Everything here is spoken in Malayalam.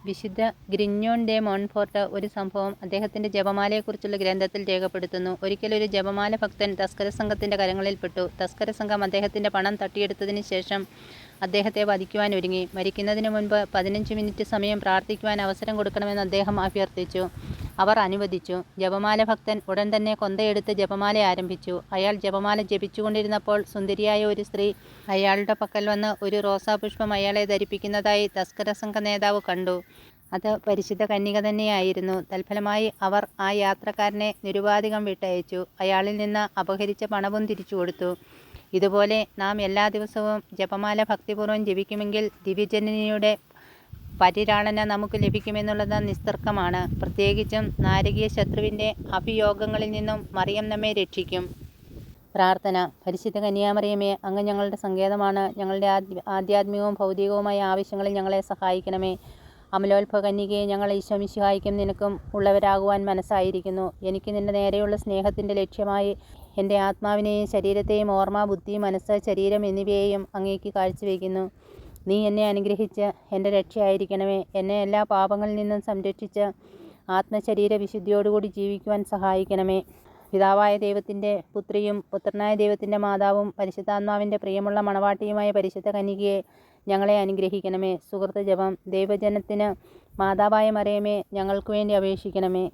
വിശുദ്ധ ഗ്രിഞ്ഞോൺ ദെ മോൺഫോർട്ട് ഒരു സംഭവം അദ്ദേഹത്തിൻ്റെ ജപമാലയെക്കുറിച്ചുള്ള ഗ്രന്ഥത്തിൽ രേഖപ്പെടുത്തുന്നു. ഒരിക്കലൊരു ജപമാല ഭക്തൻ തസ്കര സംഘത്തിൻ്റെ കരങ്ങളിൽപ്പെട്ടു. തസ്കര സംഘം അദ്ദേഹത്തിൻ്റെ പണം തട്ടിയെടുത്തതിന് ശേഷം അദ്ദേഹത്തെ വധിക്കുവാൻ ഒരുങ്ങി. മരിക്കുന്നതിന് മുൻപ് 15 മിനിറ്റ് സമയം പ്രാർത്ഥിക്കുവാൻ അവസരം കൊടുക്കണമെന്ന് അദ്ദേഹം അഭ്യർത്ഥിച്ചു. അവർ അനുവദിച്ചു. ജപമാല ഭക്തൻ ഉടൻ തന്നെ കൊന്തയെടുത്ത് ജപമാല ആരംഭിച്ചു. അയാൾ ജപമാല ജപിച്ചുകൊണ്ടിരുന്നപ്പോൾ സുന്ദരിയായ ഒരു സ്ത്രീ അയാളുടെ പക്കൽ വന്ന് ഒരു റോസാപുഷ്പം അയാളെ ധരിപ്പിക്കുന്നതായി തസ്കര സംഘ നേതാവ് കണ്ടു. അത് പരിശുദ്ധ കന്യക തന്നെയായിരുന്നു. തൽഫലമായി അവർ ആ യാത്രക്കാരനെ നിരുപാധികം വിട്ടയച്ചു. അയാളിൽ നിന്ന് അപഹരിച്ച പണവും തിരിച്ചു കൊടുത്തു. ഇതുപോലെ നാം എല്ലാ ദിവസവും ജപമാല ഭക്തിപൂർവ്വം ജപിക്കുമെങ്കിൽ ദിവ്യജനനിയുടെ പരിലാളന നമുക്ക് ലഭിക്കുമെന്നുള്ളത് നിസ്തർക്കമാണ്. പ്രത്യേകിച്ചും നാരകീയ ശത്രുവിൻ്റെ അഭിയോഗങ്ങളിൽ നിന്നും മറിയം നമ്മെ രക്ഷിക്കും. പ്രാർത്ഥന. പരിശുദ്ധ കന്യാമറിയമേ, അങ്ങ് ഞങ്ങളുടെ സങ്കേതമാണ്. ഞങ്ങളുടെ ആധ്യാത്മികവും ഭൗതികവുമായ ആവശ്യങ്ങളിൽ ഞങ്ങളെ സഹായിക്കണമേ. അമലോത്ഭവ കന്യകയെ, ഞങ്ങൾ ഈശോ മിശിഹായ്ക്കും നിനക്കും ഉള്ളവരാകുവാൻ മനസ്സായിരിക്കുന്നു. എനിക്ക് നിന്റെ നേരെയുള്ള സ്നേഹത്തിൻ്റെ ലക്ഷ്യമായി എൻ്റെ ആത്മാവിനെയും ശരീരത്തെയും ഓർമ്മ, ബുദ്ധി, മനസ്സ്, ശരീരം എന്നിവയെയും അങ്ങേക്ക് കാഴ്ചവെക്കുന്നു. നീ എന്നെ അനുഗ്രഹിച്ച് എൻ്റെ രക്ഷയായിരിക്കണമേ. എന്നെ എല്ലാ പാപങ്ങളിൽ നിന്നും സംരക്ഷിച്ച് ആത്മശരീര വിശുദ്ധിയോടുകൂടി ജീവിക്കുവാൻ സഹായിക്കണമേ. പിതാവായ ദൈവത്തിൻ്റെ പുത്രിയും പുത്രനായ ദൈവത്തിൻ്റെ മാതാവും പരിശുദ്ധാത്മാവിൻ്റെ പ്രിയമുള്ള മണവാട്ടിയുമായ പരിശുദ്ധ കന്യകയെ, ഞങ്ങളെ അനുഗ്രഹിക്കണമേ. സുഹൃത്ത് ജപം. ദൈവജനത്തിന് മാതാവായ മറിയമേ, ഞങ്ങൾക്ക് വേണ്ടി അപേക്ഷിക്കണമേ.